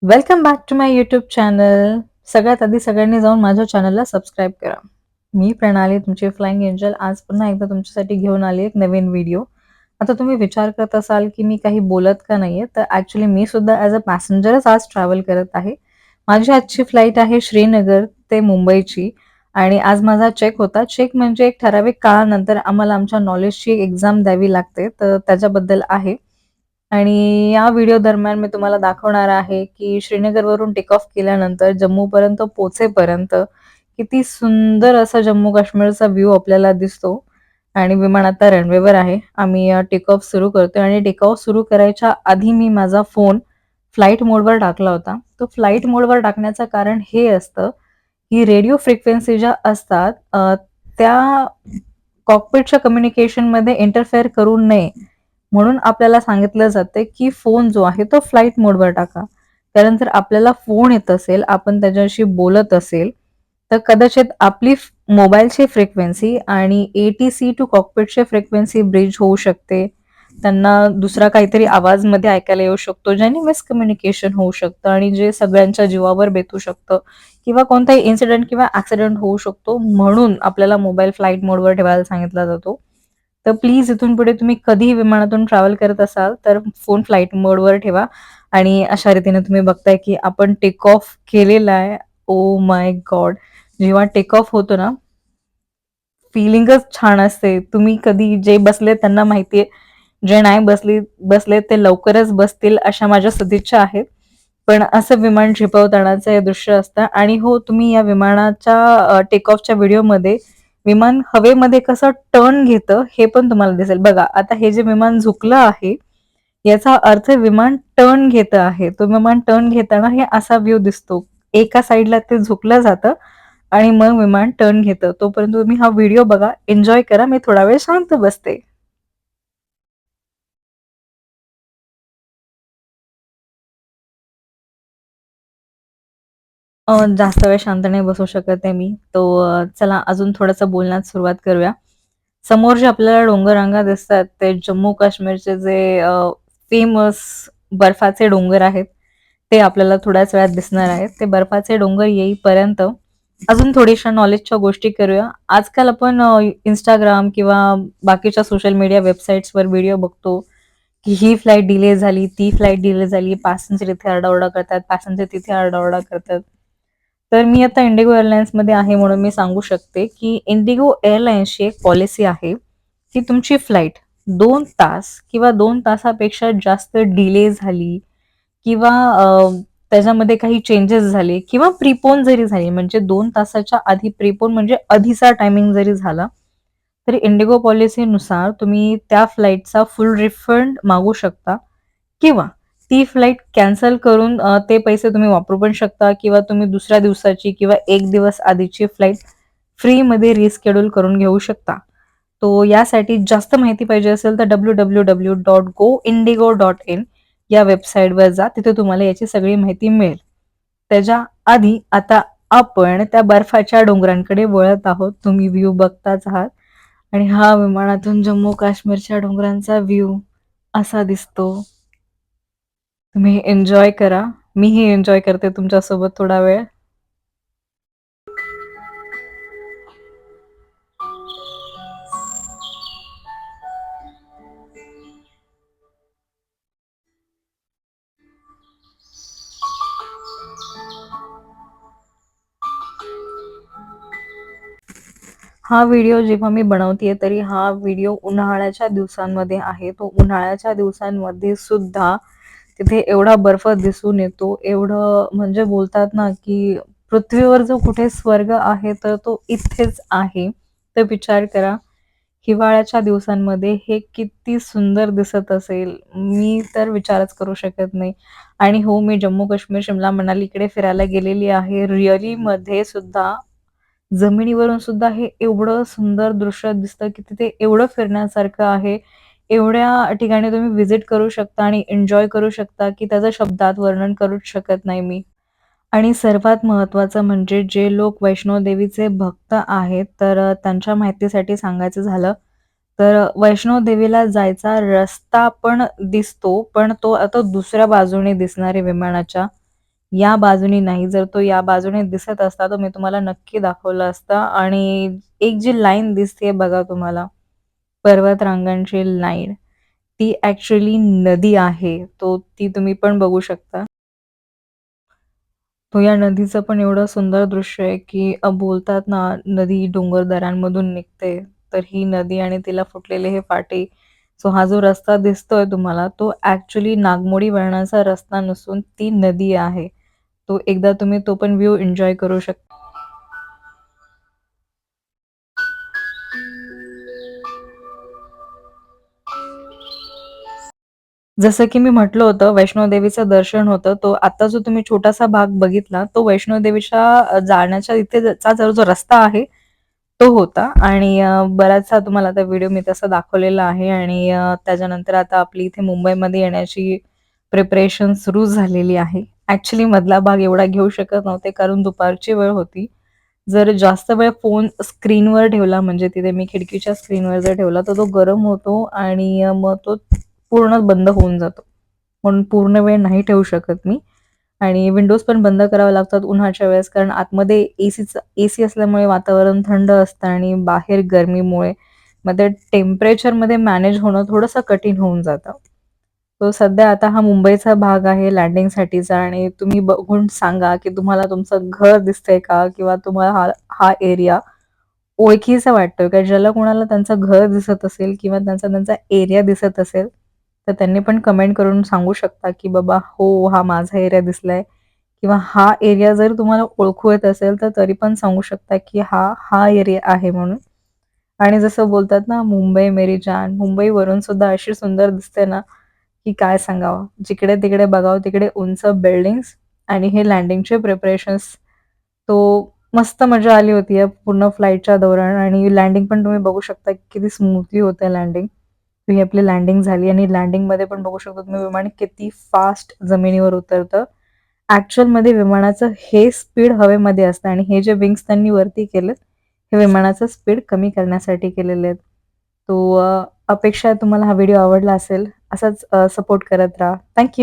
Welcome back to my YouTube channel. सगळ्यात आधी सगळ्यांनी जाऊन माझ्या चॅनलला सबस्क्राईब करा. मी प्रणाली तुमची फ्लाइंग एंजल आज पुन्हा एकदा तुमच्यासाठी घेऊन आली एक नवीन व्हिडिओ. आता तुम्ही विचार करत असाल की मी काही बोलत का नाहीये, तर ॲक्च्युली मी सुद्धा ॲज अ पॅसेंजरच आज ट्रॅव्हल करत आहे. माझी आजची फ्लाईट आहे श्रीनगर ते मुंबईची आणि आज माझा चेक होता. चेक म्हणजे एक ठराविक काळानंतर आम्हाला आमच्या नॉलेजची एक एक्झाम द्यावी लागते, तर त्याच्याबद्दल आहे. आणि या व्हिडिओ दरम्यान मी तुम्हाला दाखवणार आहे, की श्रीनगरवरून टेक ऑफ केल्यानंतर जम्मूपर्यंत पोहोचेपर्यंत किती सुंदर असा जम्मू काश्मीरचा व्ह्यू आपल्याला दिसतो. आणि विमान आता रनवेवर आहे. आम्ही टेक ऑफ सुरू करतोय आणि टेक ऑफ सुरू करायच्या आधी मी माझा फोन फ्लाइट मोडवर टाकला होता. तो फ्लाइट मोडवर टाकण्याचं कारण हे असतं, की रेडिओ फ्रिक्वेन्सी ज्या असतात त्या कॉकपिटच्या कम्युनिकेशनमध्ये इंटरफेअर करू नये. म्हणून आपल्याला सांगितलं जातंय, की फोन जो आहे तो फ्लाइट मोडवर टाका. कारण जर आपल्याला फोन येत असेल, आपण त्याच्याशी बोलत असेल, तर कदाचित आपली मोबाईलची फ्रिक्वेन्सी आणि ATC टू कॉकपिटची फ्रिक्वेन्सी ब्रिज होऊ शकते. त्यांना दुसरा काहीतरी आवाज मध्ये ऐकायला येऊ शकतो, ज्याने मिसकम्युनिकेशन होऊ शकतं आणि जे सगळ्यांच्या जीवावर बेतू शकतं किंवा कोणताही इन्सिडेंट किंवा ॲक्सिडेंट होऊ शकतो. म्हणून आपल्याला मोबाईल फ्लाइट मोडवर ठेवायला सांगितला जातो. तर प्लीज इथून पुढे तुम्ही कधीही विमानातून ट्रॅव्हल करत असाल, तर फोन फ्लाइट मोडवर ठेवा आणि अशा रीतीने तुम्ही बघताय, की आपण टेक ऑफ केलेला आहे. Oh my God! जेव्हा टेक ऑफ होतो ना, फीलिंगच छान असते. तुम्ही कधी जे बसले त्यांना माहिती आहे, जे नाही बसले ते लवकरच बसतील अशा माझ्या सदिच्छा आहेत. पण असं विमान झेपावतानाचं हे दृश्य असतं आणि हो, तुम्ही या विमानाच्या टेक ऑफच्या व्हिडिओमध्ये विमान हवेमध्ये कसं टर्न घेतं हे पण तुम्हाला दिसेल. बघा, आता हे जे विमान झुकलं आहे, याचा अर्थ विमान टर्न घेतं आहे. तो विमान टर्न घेताना हे असा व्ह्यू दिसतो. एका साइडला ते झुकलं जातं आणि मग विमान टर्न घेतं. तोपर्यंत तुम्ही हा व्हिडिओ बघा, एन्जॉय करा. मी थोडा वेळ शांत बसते. जास्त वेळ शांत नाही बसू शकत आहे मी. चला अजून थोडंसं बोलण्यास सुरुवात करूया. समोर जे आपल्याला डोंगररांगा दिसतात, ते जम्मू काश्मीरचे जे फेमस बर्फाचे डोंगर आहेत, ते आपल्याला थोड्याच वेळात दिसणार आहेत. ते बर्फाचे डोंगर येईपर्यंत अजून थोड्याशा नॉलेजच्या गोष्टी करूया. आजकाल आपण Instagram किंवा बाकीच्या सोशल मीडिया वेबसाईट्सवर व्हिडिओ बघतो, की ही फ्लाइट डिले झाली, ती फ्लाइट डिले झाली, पॅसेंजर इथे आरडाओरडा करतात, पॅसेंजर तिथे आरडाओरडा करतात. तर मी आता इंडिगो एअरलाईन्समध्ये आहे म्हणून मी सांगू शकते, की इंडिगो एअरलाईन्सची एक पॉलिसी आहे, की तुमची फ्लाइट 2 तास किंवा 2 तासापेक्षा जास्त डिले झाली किंवा त्याच्यामध्ये काही चेंजेस झाले किंवा प्रीपोन जरी झाली, म्हणजे 2 तासाच्या आधी प्रीपोन म्हणजे आधीचा टायमिंग जरी झाला, तरी इंडिगो पॉलिसीनुसार तुम्ही त्या फ्लाइटचा फुल रिफंड मागू शकता किंवा ती फ्लाइट कॅन्सल करून ते पैसे तुम्ही वापरू पण शकता किंवा तुम्ही दुसऱ्या दिवसाची किंवा 1 दिवस आधीची फ्लाइट फ्रीमध्ये रिशेड्यूल करून घेऊ शकता. यासाठी जास्त माहिती पाहिजे असेल तर www.goindigo.in या वेबसाईटवर जा. तिथे तुम्हाला याची सगळी माहिती मिळेल. त्याच्या आधी आता आपण त्या बर्फाच्या डोंगरांकडे वळत आहोत. तुम्ही व्ह्यू बघताच आहात आणि हा विमानातून जम्मू काश्मीरच्या डोंगरांचा व्ह्यू असा दिसतो. तुम्ही एन्जॉय करा. मीही एन्जॉय करते तुमच्यासोबत थोडा वेळ. हा व्हिडिओ जेव्हा मी बनवतेय तरी हा व्हिडिओ उन्हाळ्याच्या दिवसांमध्ये आहे. तो उन्हाळ्याच्या दिवसांमध्ये सुद्धा तिथे एवढा बर्फ दिसून येतो. एवढं म्हणजे बोलतात ना, की पृथ्वीवर जो कुठे स्वर्ग आहे तर तो इथेच आहे. तर विचार करा, हिवाळ्याच्या दिवसांमध्ये हे किती सुंदर दिसत असेल. मी तर विचारच करू शकत नाही. आणि हो, मी जम्मू काश्मीर, शिमला, मनाली इकडे फिरायला गेलेली आहे. रिअलीमध्ये सुद्धा जमिनीवरून सुद्धा हे एवढं सुंदर दृश्य दिसतं, की तिथे एवढं फिरण्यासारखं आहे. एवढ्या ठिकाणी तुम्ही व्हिजिट करू शकता आणि एन्जॉय करू शकता, की त्याचं शब्दात वर्णन करूच शकत नाही मी. आणि सर्वात महत्त्वाचं म्हणजे जे लोक वैष्णोदेवीचे भक्त आहेत, त्यांच्या माहितीसाठी सांगायचं झालं, तर वैष्णोदेवीला जायचा रस्ता पण दिसतो, पण तो आता दुसऱ्या बाजूने दिसणार आहे विमानाच्या. या बाजूनी नाही. जर तो या बाजूने दिसत असता, तर मी तुम्हाला नक्की दाखवलं असतं आणि एक जी लाईन दिसते बघा तुम्हाला, पर्वतरांगांची लाईन, ती ॲक्चुअली नदी आहे. ती तुम्ही पण बघू शकता. या नदीचं पण एवढं सुंदर दृश्य आहे, की बोलतात ना, नदी डोंगर-दऱ्यांमधून निघते. तर ही नदी आणि तिला फुटलेले हे फाटे. सो हा जो रस्ता दिसतोय तुम्हाला, तो ॲक्चुअली नागमोडी वळणाचा रस्ता नसून ती नदी आहे. तो एकदा तुम्ही तो पण व्ह्यू एन्जॉय करू शकता. जसं की मी म्हटलं होतं, वैष्णोदेवीचं दर्शन होतं. तो आता जो तुम्ही छोटासा भाग बघितला, तो वैष्णोदेवीच्या जाण्याच्या चा जो रस्ता आहे, तो होता आणि बराचसा तुम्हाला आता व्हिडिओ मी तसा दाखवलेला आहे आणि त्याच्यानंतर आता आपली इथे मुंबईमध्ये येण्याची प्रिपरेशन सुरू झालेली आहे. ॲक्चुअली मधला भाग एवढा घेऊ शकत नव्हते, कारण दुपारची वेळ होती. जर जास्त वेळ फोन स्क्रीनवर ठेवला, म्हणजे तिथे मी खिडकीच्या स्क्रीनवर जर ठेवला, तर तो गरम होतो आणि मग तो पूर्णच बंद होऊन जातो. म्हणून पूर्ण वेळ नाही ठेवू शकत मी आणि विंडोज पण बंद कराव्या लागतात उन्हाच्या वेळेस, कारण आतमध्ये एसी असल्यामुळे वातावरण थंड असतं आणि बाहेर गरमीमुळे मग ते टेम्परेचरमध्ये मॅनेज होणं थोडंसं कठीण होऊन जातं. तो सध्या आता हा मुंबईचा भाग आहे लँडिंगसाठीचा आणि तुम्ही बघून सांगा, की तुम्हाला तुमचं घर दिसतंय का? किंवा तुम्हाला हा हा एरिया ओळखीचा वाटतोय का? ज्याला कोणाला त्यांचं घर दिसत असेल किंवा त्यांचा त्यांचा एरिया दिसत असेल, तर त्यांनी पण कमेंट करून सांगू शकता, की बाबा हो, हा माझा एरिया दिसलाय किंवा हा एरिया जर तुम्हाला ओळखू येत असेल, तर तरी पण सांगू शकता, की हा एरिया आहे म्हणून. आणि जसं बोलतात ना, मुंबई मेरी जान, मुंबईवरून सुद्धा अशी सुंदर दिसते ना, की काय सांगावं. जिकडे-तिकडे बघावं तिकडे उंच बिल्डिंग्स आणि हे लँडिंगचे प्रिपरेशन्स. तो मस्त मजा आली होती या पूर्ण फ्लाइटच्या दौरान आणि लँडिंग पण तुम्ही बघू शकता किती स्मूथली होते लँडिंग. ही आपली लँडिंग झाली आणि लँडिंगमध्ये पण बघू शकता तुम्ही विमान किती फास्ट जमिनीवर उतरतं. ॲक्चुअलमध्ये विमानाचं हे स्पीड हवेमध्ये असतं आणि हे जे विंग्स त्यांनी वरती केलेत, हे विमानाचं स्पीड कमी करण्यासाठी केलेले आहेत. अपेक्षा आहे तुम्हाला हा व्हिडिओ आवडला असेल. असाच सपोर्ट करत राहा. थँक